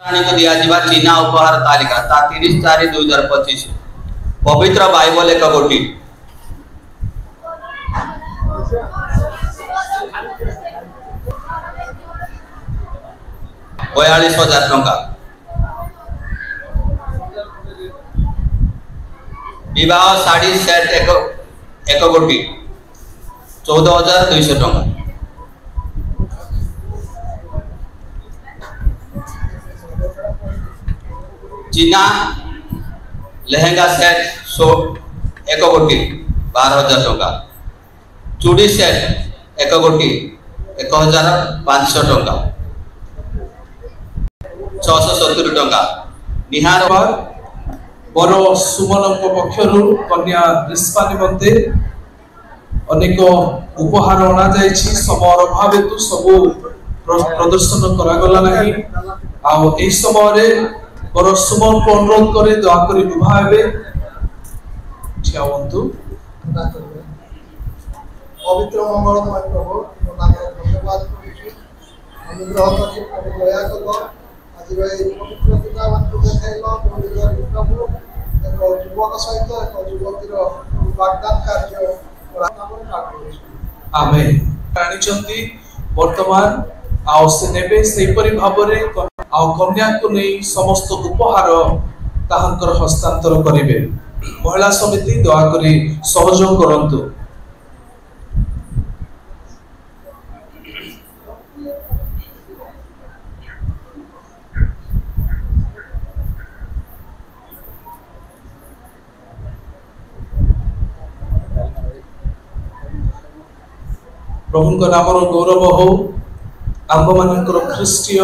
रानी को दिया चीना उपहार तालिका 30/4/2025 पवित्र बाइबल 1 कोटी 42,000 टंका विवाह साड़ी सेट 1 कोटी 14,200 टंका चीना लहंगा सेट 1 कोटी 12,000 टंका चूड़ी सेट 1 कोटी 1,500 टंका 670 टंका निहार बर सुमन पक्षर कन्या रिस्पा निमंते अनेक उपहार अणा जाय समय अभाव हेतु सब प्रदर्शन करागला नहीं आ समय बर सुमन को अनुरोध करे दयाकोरी विवाह हे पवित्र मंगलमय प्रभु धन्यवाद अनुग्रह कर दया कर आज पवित्र पितामान देखाइल प्रभु एक युवक सहित एक युवतीर वाग्दान कार्य आमे जानिचंती वर्तमान आउ से नेबे सेपरि भाबरे आ कन्या को नहीं समस्त उपहार ताहंकर हस्तांतर करिवे महिला समिति दया करी सहयोग करंतु प्रभु नाम गौरव हो आम मान ख्रीष्टीय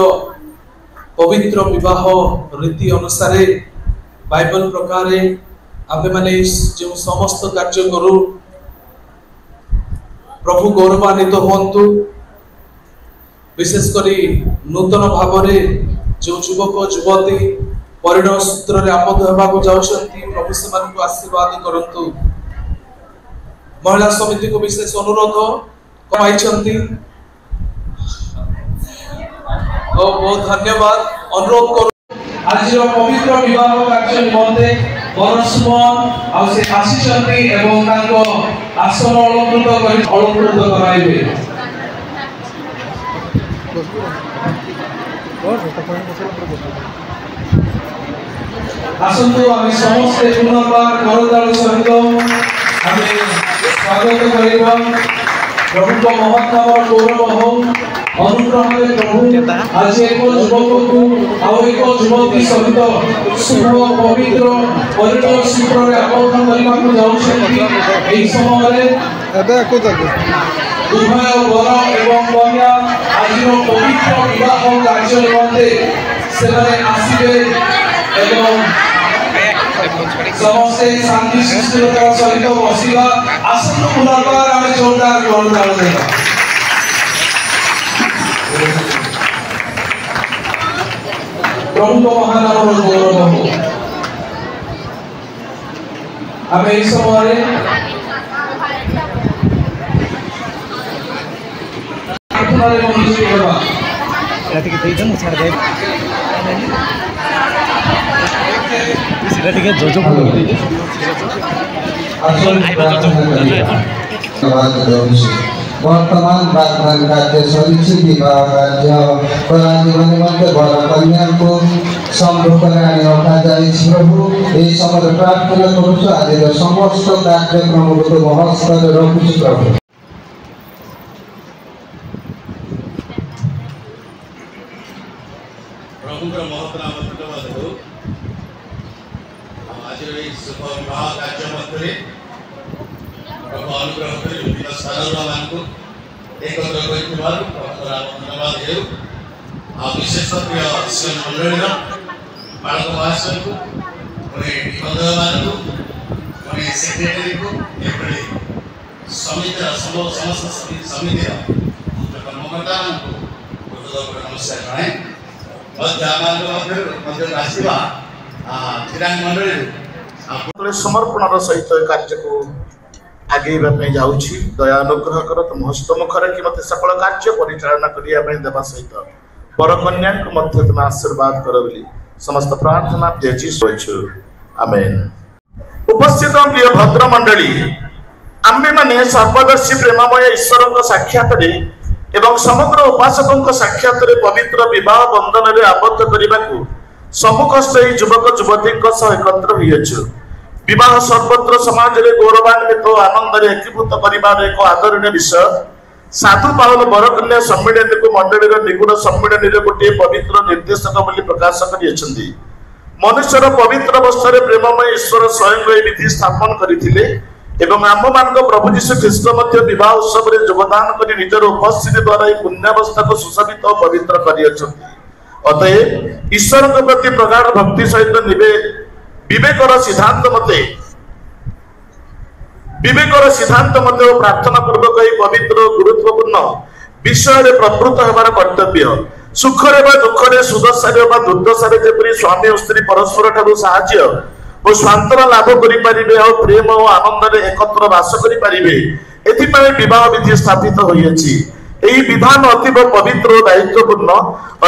पवित्र विवाह रीति अनुसार बाइबल प्रकार आम मैंने जो समस्त कार्य करूँ प्रभु गौरवान्वित हूँ विशेषकर नूतन भाव जो युवक युवती परिणय सूत्र आबद्ध होगा जाऊँगी प्रभु से आशीर्वाद करंतु महिला समिति को विशेष अनुरोध कमाई बहुत धन्यवाद अनुरोध कर आज पवित्र विवाह कार्य निमंते बर सुमन आसीचंती एवं आसन अलंकृत कराइबे आसंतु आम समस्ते पुनर्बार करताल सहित आम स्वागत करवा प्रभु महत्व गौरव हो अनुग्रह प्रभु आज एक युवक को आउ एक युवती सहित शुभ पवित्र परिणय सूत्र आबद्ध करने समय उभय वर एवं कन्या आज पवित्र विवाह कार्य निमंते से आसवे एवं समस्ते शांति शिष्टता सहित बसिवा आसन पुनर्बार आम जोरदार गणताल देगा प्रभु महानाम गौरव हो आम यह समय वर्तमान बागवान कार्य सरिछि विवाह कार्य कराने निमंते बर कन्या को सम्मुखराणी रखा जाए प्रभु ए समय प्रार्थना करूँ आज समस्त कार्यक्रम को महस्तर रखुछु प्रभु प्रभुଙ୍କର ମହତର ଧନ୍ୟବାଦ ହେଉ ଆଜିର ଏହି ଶୁଭ ବିବାହ କାର୍ଯ୍ୟ ମଧ୍ୟରେ ପ୍ରଭୁ ଅନୁଗ୍ରହ କରି ବିଭିନ୍ନ ସ୍ଥାନମାନଙ୍କୁ ଏକତ୍ର କରିଥିବାରୁ ପ୍ରଭୁଙ୍କର ଧନ୍ୟବାଦ ହେଉ ଆଉ ବିଶେଷ ପ୍ରିୟ ଶିଶୁ ମଣ୍ଡଳୀର ବାଳକ ମହାଶୟଙ୍କୁ ପୁଣି ନିବନ୍ଧକମାନଙ୍କୁ ପୁଣି ସେକ୍ରେଟାରୀଙ୍କୁ ଏଭଳି ସମିତିର ସମସ୍ତ ସମିତିର କର୍ମକର୍ତ୍ତାମାନଙ୍କୁ ହୃଦୟପୂର୍ଣ୍ଣ ନମସ୍କାର ଜଣାଏ समर्पण सहित कार्य को आगे जाऊँगी दया अनुग्रह कर तुम हस्त मुखर कि मत सकल कार्य परिचालना करने देवा सहित बरकन्या मध्य तुम आशीर्वाद कर बोली समस्त प्रार्थना तेजी सोचु आमेन। उपस्थित प्रिय भद्र मंडली आम्भे माने सर्वदर्शी प्रेममय ईश्वर साक्षात एवं समग्र उपासकों साक्षात पवित्र विवाह बंधन में आबद्ध करने को सम्मुखस्थ युवक युवती एकत्र होइछु। विवाह सर्वत्र समाज में गौरवान्वित आनंद एकीभूत कर एक आदरणीय विषय। साधु पावल बरकन्या सम्मेलन को मंडली निगुण सम्मेलन में गोटे पवित्र निर्देशक बोली प्रकाश कर मनुष्यर पवित्र अवस्था प्रेममय ईश्वर स्वयं विधि स्थापन करथिले एवं आम मान प्रभु जीशु ख्रीष्ट विवाह उत्सव में योगदान कर निजर उपस्थिति द्वारा पुण्यावस्था को सुशोभित और पवित्र कर। अतएव ईश्वर प्रति प्रगाढ़ भक्ति सहित विवेकर सिद्धांत मते प्रार्थना पूर्वक पवित्र गुरुत्वपूर्ण विषय प्रवृत्त होबार कर्तव्य। सुखरे दुखरे सुदशारे दुर्दशारे जेपरि स्वामी और स्त्री परस्पर ठारू साहाय्य और स्वांतना लाभ करें और प्रेम और आनंद एकत्र बास करें विवाह विधि स्थापित होइछि। एही विधान अतीव पवित्र और दायित्वपूर्ण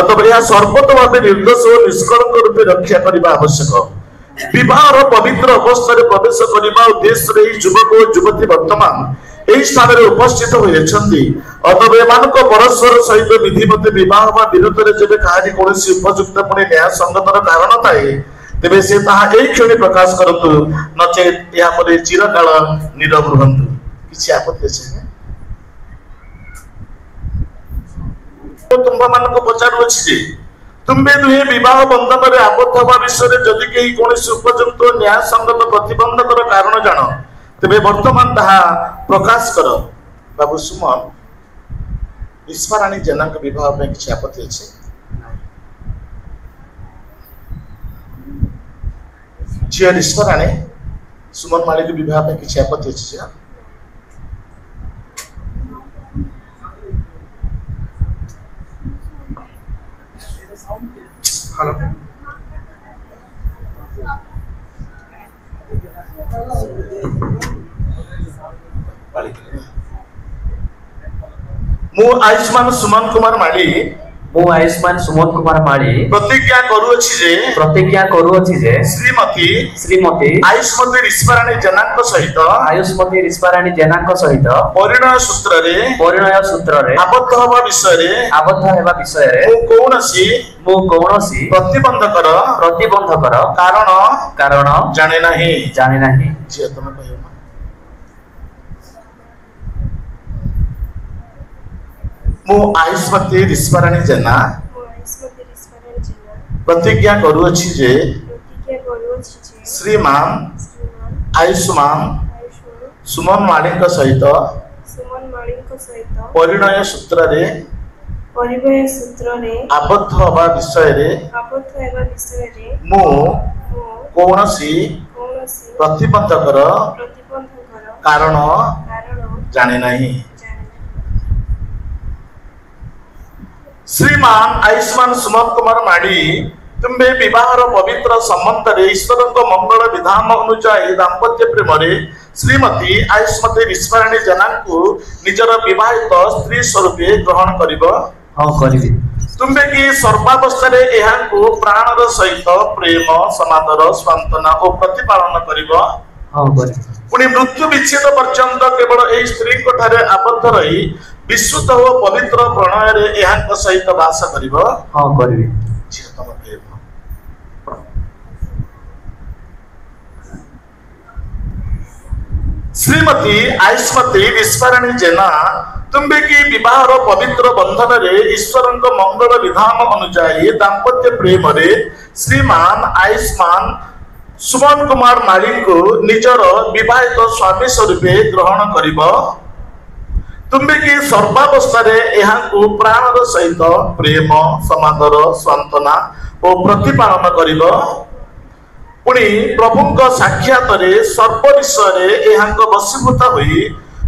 अतः यह सर्वत भाव निर्दोष और निष्कलंक रूपे रक्षा करने आवश्यक। विवाह पवित्र अवस्था प्रवेश करने उद्देश्य युवक और युवती वर्तमान यही स्थान में उपस्थित होती। अतः एमान परस्पर सहित विधिमत विवाह विरुद्ध में जब कहानी कौन उपयुक्त पुणी न्याय संगतर कारण थाए तेरे से क्षण प्रकाश करतु नचेत यहाँ चिरकाल नीरव रुहतु। किसी आपत्ति अच्छे तुम्भा मान पचारुच्छे तुम्बे दुहे विवाह बंधन में आबद्ध हवा विषय जदि कहीं कौन उपयुक्त न्याय संगत प्रतिबंधकर कारण जान तेरे वर्तमान ताहा प्रकाश कर। बाबू सुमन ईश्वराणी जेना विवाह में किसी आपत्ति अच्छे झील ईश्वराणी सुमन मालिक विवाह में किसी आपत्ति अच्छे हेलो मु आयुष्मान सुमन कुमार माली प्रतिज्ञा करूछि जे श्रीमती आयुष्मती ऋषिपाराणी जेनाक सहित परिणय सूत्र रे आबद्ध होबा विषय रे मु कौनसी प्रतिबंधकर कारण जाने नहीं जे तुम कहियो मु आयुष्मती ऋषिपाराणी जेना प्रतिज्ञा करूछि जे श्रीमान आयुष्मान सुमन मालिक सहित परिणय सूत्र रे आबद्ध होबा विषय रे मु कौनसी प्रतिबंधकर कारण जाने नहीं। श्रीमान आयुष्मान सुमन कुमार माड़ी तुम्बे विवाह पवित्र संबंध रे ईश्वर मंगल विधान अनुसार दाम्पत्य प्रेम रे श्रीमती आयुष्मती ऋषिपाराणी जेना को निजर विवाहित स्त्री स्वरूप ग्रहण करिबो। तुम्बे कि सर्वावस्था रे एहा को प्राणर सहित प्रेम समादर स्वांतना और प्रतिपालन करिबो। पुणी मृत्यु विच्छेद पर्यंत केवल एही स्त्री को ठारे आबद्ध रही विशुद्ध और पवित्र प्रणय रे एहा सहित वास करिबो। श्रीमती आयुष्मती ऋषिपाराणी जेना तुम्बे की विवाह पवित्र बंधन रे ईश्वर मंगल विधान अनुसार दाम्पत्य प्रेम रे श्रीमान आयुष्मान सुमन कुमार माली को निजर विवाहित स्वामी स्वरूप ग्रहण करिबो। तुम्बे की सर्वावस्था रे एहा को प्राणर सहित प्रेम समादर सांत्वना और प्रतिपालन करिबो। पुणी प्रभुଙ୍କ साक्षात रे सर्व विषय रे एहा वशीभूत होई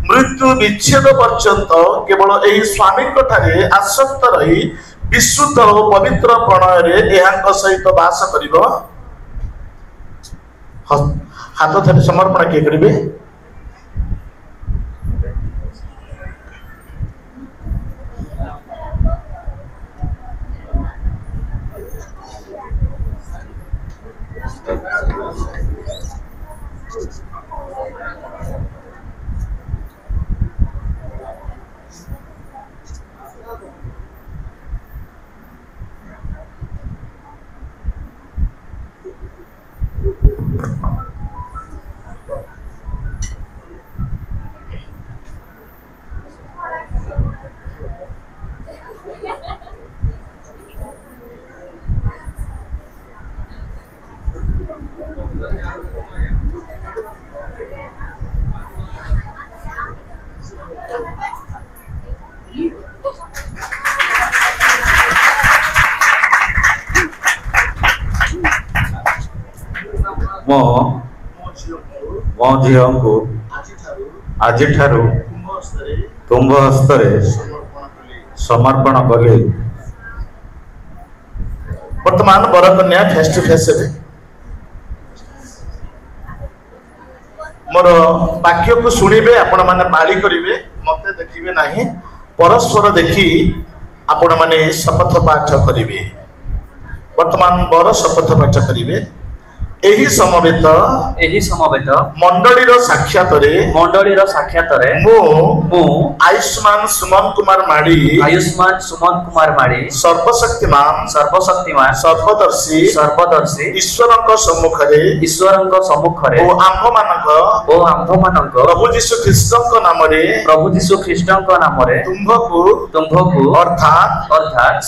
मृत्यु विच्छेद पर्यंत केवल एही स्वामी ठारे आसक्त रही विशुद्ध और पवित्र प्रणय रे एहा सहित वास करिबो। हाथ थारे समर्पण के करिबे। मो झील को आज तुम्भ हस्तरे समर्पण कले। वर्तमान बर कन्या फेस टू फेस मोर वाक्य को शुणिबे, आपण माने पाली करिवे, मते देखिबे नाही, परस्पर देखी आपण माने शपथ पाठ करिवे। वर्तमान बर शपथ पाठ करिवे। एही समवेत मंडलीर साक्षात रे मु आयुष्मान सुमन कुमार माड़ी सर्वशक्तिमान सर्वदर्शी ईश्वरक सम्मुख रे ओ आंभ मानक प्रभु यीशु ख्रीष्टक नाम रे तुम्भकु अर्थात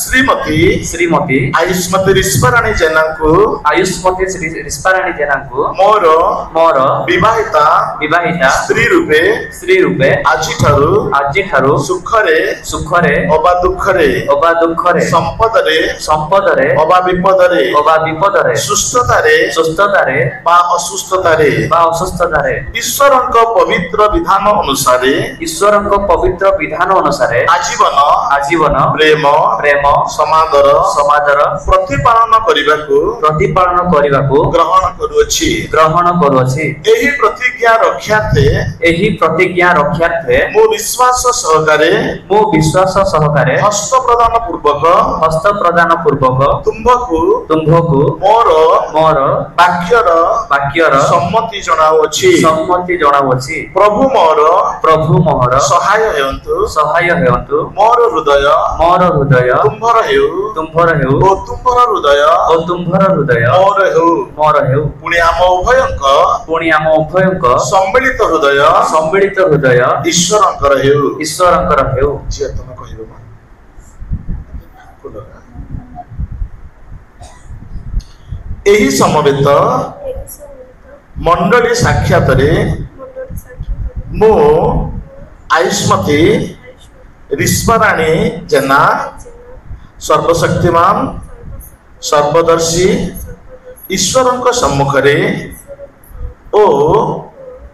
श्रीमती आयुष्मती रिस्पराणी जेना मोर विवाहिता स्त्री रूपे आजि ठारू सुखरे अबा दुखरे संपदरे अबा विपदरे सुस्थतारे बा असुस्थतारे ईश्वरक पवित्र विधान अनुसारे आजीवन प्रेम समादर प्रतिपालन करबाकू ग्रहण करुछि। एही प्रतिज्ञा रक्षार्थे मो विश्वास सहकारे हस्त प्रदान पूर्वक तुम्भकु मोर वाक्यर सम्मति जणाउछि। प्रभु मोर सहाय हेयंतु मोर हृदय तुम्भर हेउ ओ तुम्भर हृदय मोर हेउ। पुणी आम उभयंक सम्मिलित हृदय ईश्वरंकर हेउ। जे तुम कहिबो एही समवेत मंडली साक्षात रे मो आयुष्मती रिस्पराणी जेना सर्वशक्तिमान सर्वदर्शी ईश्वरंक सम्मुख रे ओ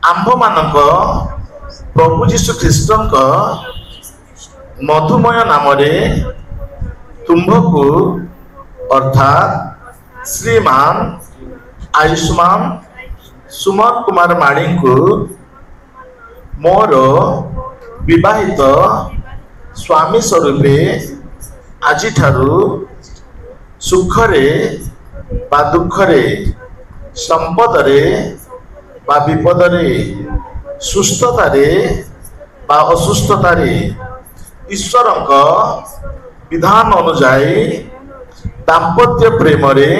आंभ मानक प्रभु यीशु ख्रीष्टक मधुमय नाम रे तुम्भकु अर्थात श्रीमान आयुष्मान सुमन कुमार माड़ी को मोर विवाहित स्वामी स्वरूपे आजि ठारू सुखरे बा दुखरे संपदरे बा विपदरे सुस्थतारे बा असुस्थतारे ईश्वरक विधान अनुजाई दाम्पत्य प्रेम रे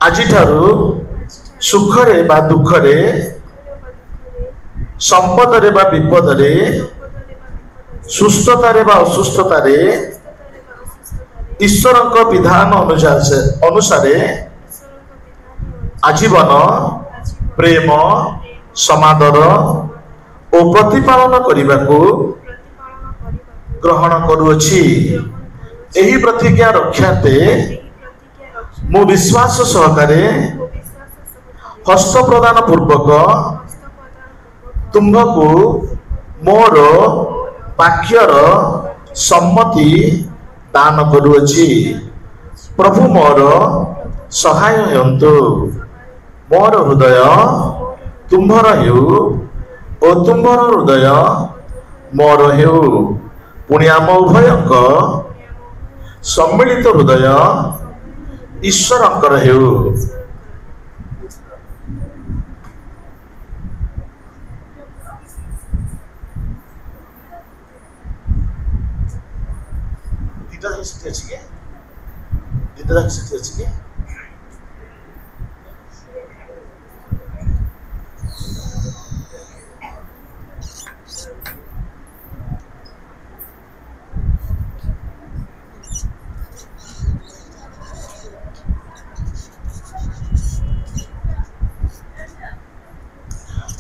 आजि ठारू सुखरे बा दुखरे संपदरे बा विपदरे सुस्थतारे बा असुस्थतारे ईश्वरक विधान अनुसारे आजीवन प्रेम समादर ओ प्रतिपालन करबाकू ग्रहण करुछि। एही प्रतिज्ञा रक्षार्थे मो विश्वास सहकारे हस्त प्रदान पूर्वक तुम्भकु मोर वाक्यर सम्मति दान करुछि। प्रभु मोर सहाय हेयंतु मोर हृदय तुम्भर हेउ ओ तुम्भर हृदय मोर हेउ। पुणी आम उभयंक सम्मिलित हृदय ईश्वरंकर हेउ।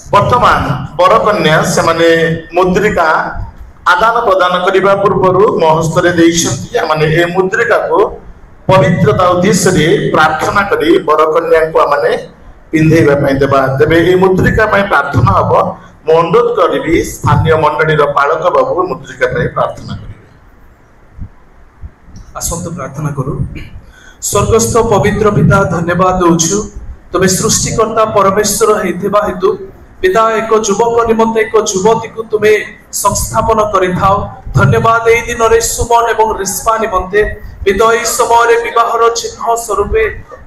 वर्तमान बर कन्या से माने मुद्रिका आदान प्रदान करने पूर्व मो हस्तरे माने ए मुद्रिका को पवित्रता उद्देश्य रे प्रार्थना करी बर कन्या को माने पिंधेबा पई देबा तेबे ए मुद्रिका पई प्रार्थना हबो। मो अनुरोध करी स्थानीय मंडली रो पालक बाबू मुद्रिका पई प्रार्थना करिवे। आसंत प्रार्थना करू। स्वर्गस्थ पवित्र पिता धन्यवाद दउछु तबे सृष्टिकर्ता परमेश्वर हेतिबा हेतु पिता एक युवक निमंते एक युवती को तुम्हें संस्थापन करिथाओ। धन्यवाद एई दिन रे सुमन एवं रिस्पा निमंते पिता एई समय विवाहर चिन्ह स्वरूपे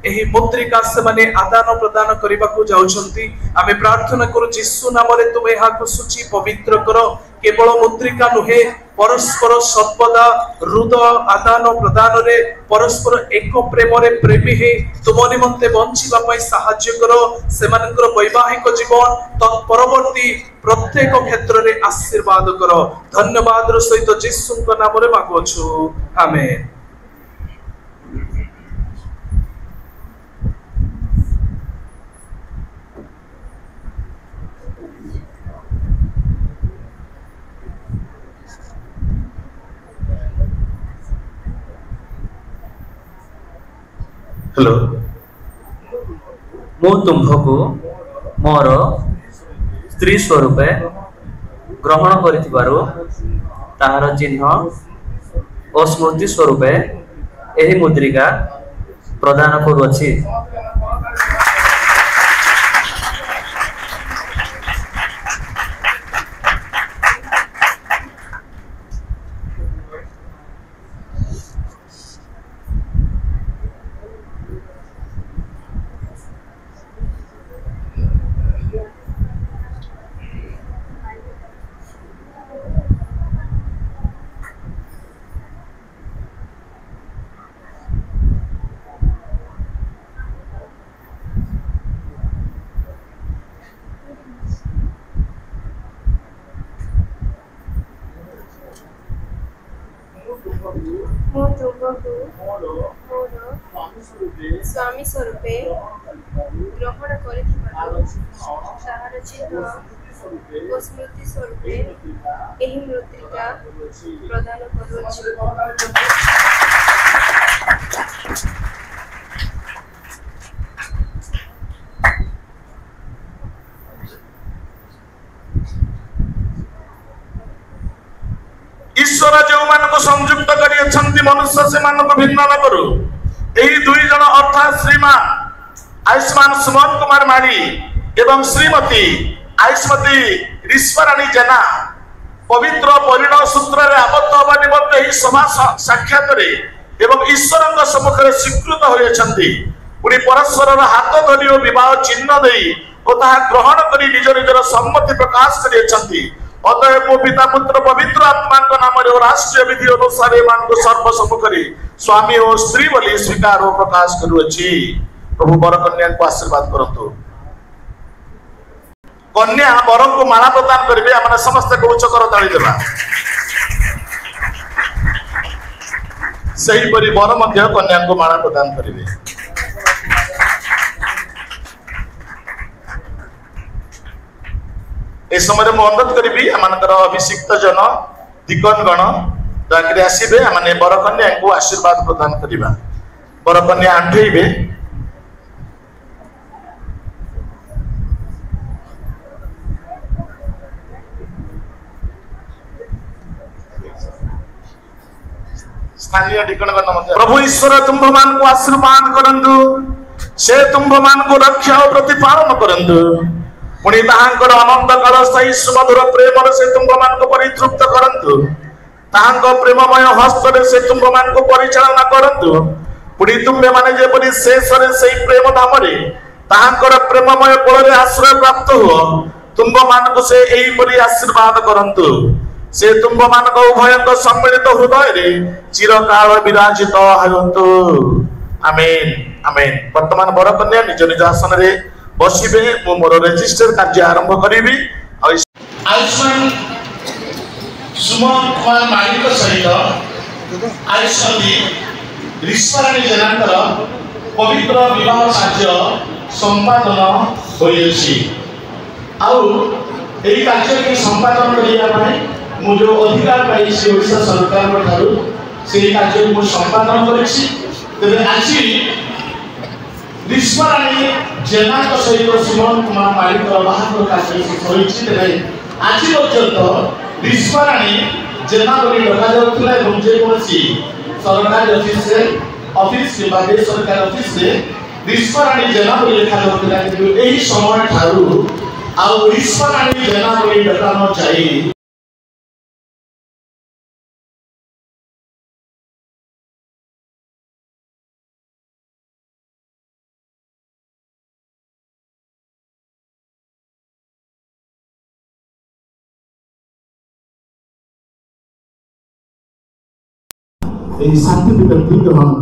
एही मुद्रिका से माने आदान प्रदान करबा को जाउछंती। आमे प्रार्थना करू यीशु नाम रे तुमे हाको सूची पवित्र करो। केवल मुद्रिका नुहे परस्पर सर्वदा हृद आदान प्रदान रे परस्पर एक प्रेम रे प्रेमी हे तुम निमंते बंचिबा पई सहाय्य करो। सेमानकर वैवाहिक जीवन तत्परवर्ती प्रत्येक क्षेत्र रे आशीर्वाद करो। धन्यवाद रो सहित यीशु को नाम रे मागुछु आमेन। हेलो मु तुम्भको मोर स्त्री स्वरूप ग्रहण करिथिबारो ताहार चिन्ह और स्मृति स्वरूप एही मुद्रिका प्रदान करूअछि। स्वामी स्वरूपे ग्रहण करिथिबारो ताहार चिन्ह ओ स्मृति स्वरूपे एही मुद्रिका प्रदान करूछि। ईश्वर जो मान को संयुक्त करी छंती मनुष्य से मान को भिन्न न करू। एही दुई जन अर्थात श्रीमान आयुष्मान सुमन कुमार माड़ी एवं श्रीमती आयुष्मती ऋष्वराणी जेना पवित्र परिणय सूत्र रे आबद्ध होबा निमंते एही सभा साक्षात रे एवं ईश्वरଙ୍କ सम्मुखरे स्वीकृत होय छंती। पुनी परस्पर हाथ धरि ओ विवाह चिन्ह देई ओ ताहा ग्रहण करी निज निजर सम्मति प्रकाश करी छंती। अतएव मो पिता पुत्र पवित्र आत्मा का नाम रे राष्ट्रीय विधि अनुसार मान को सर्व सम्मुखरे स्वामी और स्त्री बोली स्वीकार और प्रकाश करूअछि। प्रभु बर कन्या को आशीर्वाद करंतु। कन्या वर को माला प्रदान करिवे। हमने समस्त को उच्च कर ताली देबा। सही परि वर मध्य कन्या को माला प्रदान करिवे। ए समय मु अनुरोध करी आमनकर अभिषिक्त जन दिगन गण दयाकरी आसीबे। आमने बर कन्या को आशीर्वाद प्रदान करिबा। बर कन्या आंठेइबे। स्थानीय दिगन गण मध्य प्रभु ईश्वर तुम्भ मान को आशीर्वाद करंतु। से तुम्भ मान को रक्षा और प्रतिपालन करंतु। पुणी ताहांकर अनंत काल स्थायी सुमधुर प्रेम से तुम मान को परितृप्त करंतु। ताहांक प्रेममय हस्त से तुम मान को परिचालना करंतु। पुणी तुम्बे माने जेपरि शेषरे सेई प्रेम धामरे ताहांकर प्रेममय कोଳରେ आश्रय प्राप्त हो तुंब मानक से एई परि आशीर्वाद करंतु से तुंब मानक उभयक सम्मिलित हृदय रे चिरकाल विराजित हयंतु आमेन आमेन। वर्तमान बर कन्या निज निज आसन रे बसिबे मु मोर रजिस्टर कार्य आरंभ करिवि। आयुष्मान सुमन कुमार मालिक सहित आयुष्मती ऋषिराणी जेनांकर पवित्र विवाह कार्य संपादन होइछि आउ एई कार्य के संपादन करिया पई मु जो अधिकार पाई से ओडिशा सरकार ठारू से कार्य मु संपादन करिछि। तेरे आछि ऋषिराणी जेनांक सहित सुमन कुमार मालिक बाहार कार्य होइछि। तेरे आज पर्यंत ऋषिराणी जेना बोली डका जाउथला ଏବଂ जे कोनसी सरकारी ऑफिस के बाद सरकारी ऑफिस रे ऋषिराणी जेना बोली लिखा जाउथला कि एही समय ठारू आ ऋषिराणी जेना बोली डका न चाहि। सर्टिफिकेट ग्रहण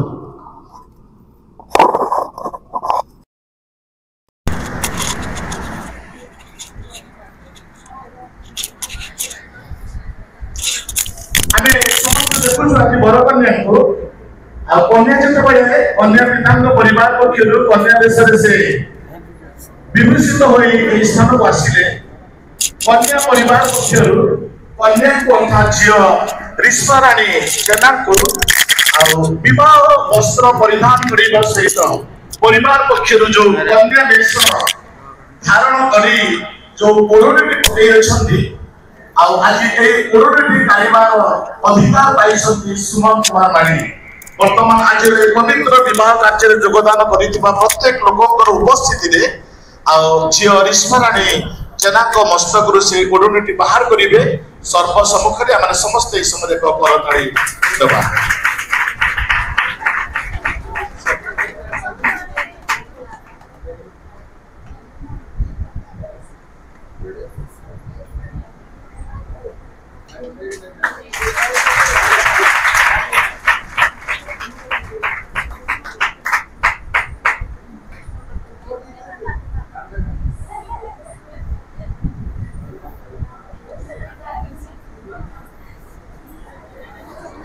आमे समस्त देखु आज बर कन्या को आ कन्या जते बळे कन्या पितांग परिवार पक्षरु कन्या देश से विभूषित होई ए स्थान को आसिले कन्या परिवार पक्षरु कन्या को अर्थात झियो ऋषिराणी जेना को विवाह वस्त्र परिधान करने सहित परिवार पक्षर जो कन्या वेश धारण करी जो ओढ़णी पकई आज ये ओढ़णी पाइबार अधिकार पाई सुमन कुमार माणी वर्तमान आज पवित्र विवाह कार्य योगदान कर प्रत्येक लोक उपस्थिति झील ऋषिराणी जेना मस्तक से ओढ़णी बाहर करेंगे सर्व सम्मुखें आम समस्त समय करताड़ी देवा।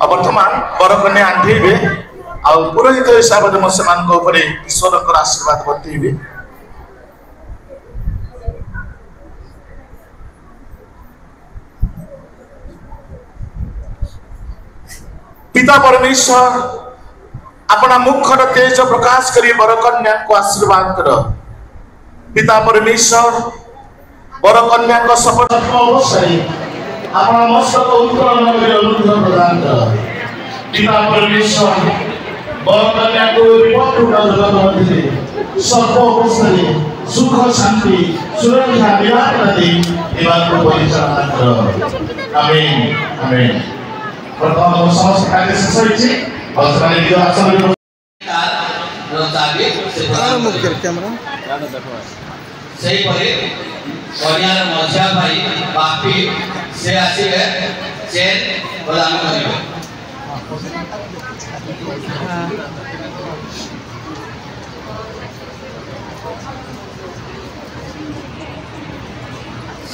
वर्तमान बर कन्या आंठेबे आ पुरोहित हिसाब से ईश्वर आशीर्वाद बतैबे। पिता परमेश्वर अपना मुखर तेज प्रकाश करी बर कन्या को आशीर्वाद कर। पिता परमेश्वर बर कन्या को सफल अवसर अपना मस्तक उत्तोलन अनुग्रह प्रदान कर। पिता परमेश्वर बर कन्या को विपद जगत मध्य सर्व अवस्था सुख शांति सुरक्षा निरापत्ता दे को परिचालना कर। आमेन आमेन। प्रथम समस्त कार्य शेष होइछि वर्तमान निज आसन सही परे कन्यार मझिया भाई बापी से आसीबे चेन प्रदान करिवे।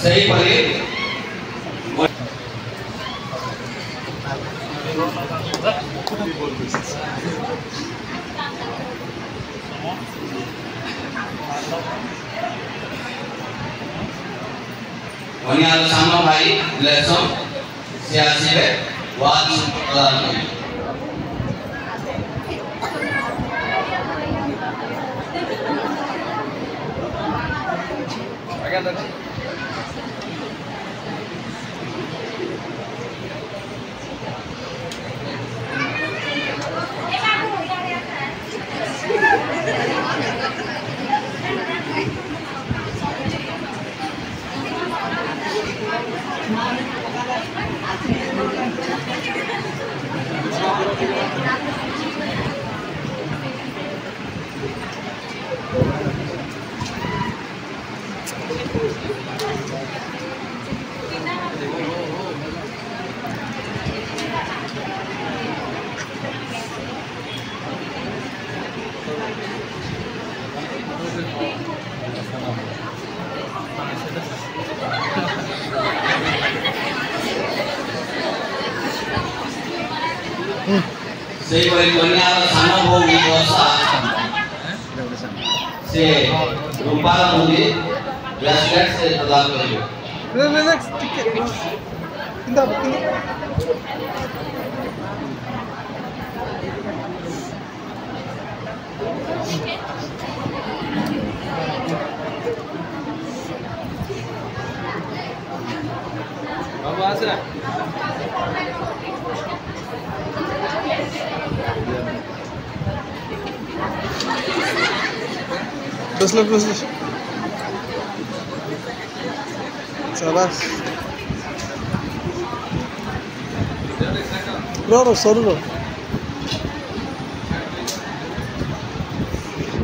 सही परे कन्यार सानो भाई लेसम से आसीबे वाद प्रदान करिवे। ସେହିଭଳି କନ୍ୟାର ସାନ ଭଉଣୀ ବର୍ଷା ସେ ରୂପାର ମୁଦି ବ୍ରେସଲେଟ୍ ସେ ପ୍ରଦାନ କରିବେ। बाबू आसे 10 लाख शाबाश रो सरू रो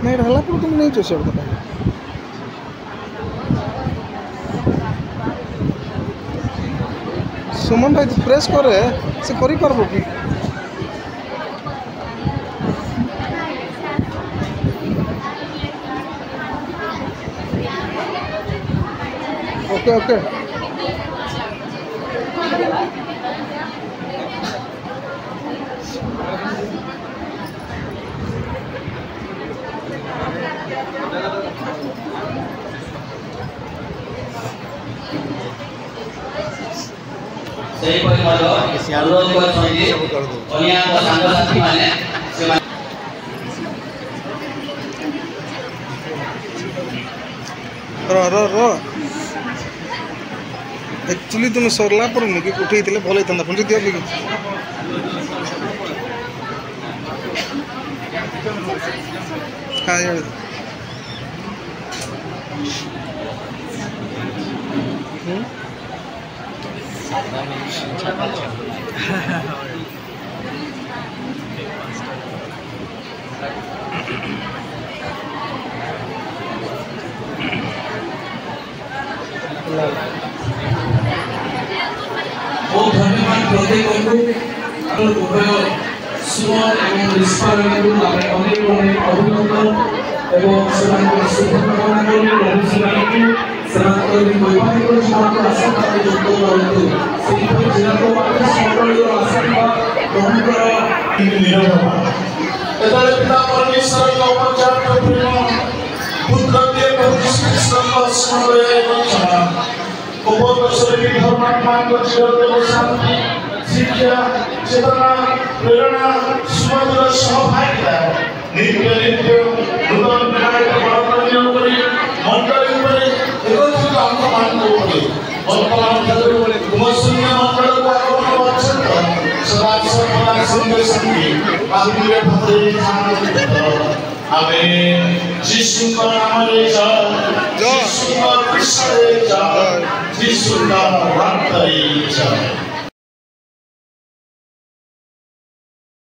नहीं रहला पर तुम नहीं चोसे सुमन भाई तो प्रेस करे से करी पारबो कि ओके ओके ସେଇ ପରି ମଧ୍ୟ ଅନୁରୋଧ କରିଛନ୍ତି ଅନ୍ୟାନ୍ୟ ସାଙ୍ଗସାଥି ମାନେ रो एक्चुअली तुम सरला पर मुझे उठे भल होता पुणी दियो कि हाँ बहुत धन्यवाद प्रत्येक उभय सुमन एवं रिस्पार अनेक अनेक अभिनंदन एवं शुभकामना करी वैवाहिक जीवन को आशीर्वाद युक्त रहतु जिला मंडल आशीर्वाद ग्रहण कर पिता परमेश्वर का उपचार प्रेम पुत्र के कृष्ण उपवर्षरी धर्मात्मा को चिरदेव शांति शिक्षा चेतना प्रेरणा सुमधुर सहभागिता नित्य नित्य नूतन विनायक बड़कन्या उपरि मंडल उपरि एकत्रित अंगमान उपरि वर्तमान क्षेत्र कुमशून्य मंडल को आगमन अत्यंत सदा सर्वदा संगे संगी बाहुल्य भद्रे शांति आमेन जिसु का नाम ले जय जिसु का कृष्ण ले जय जिसु का रक्त ले जय।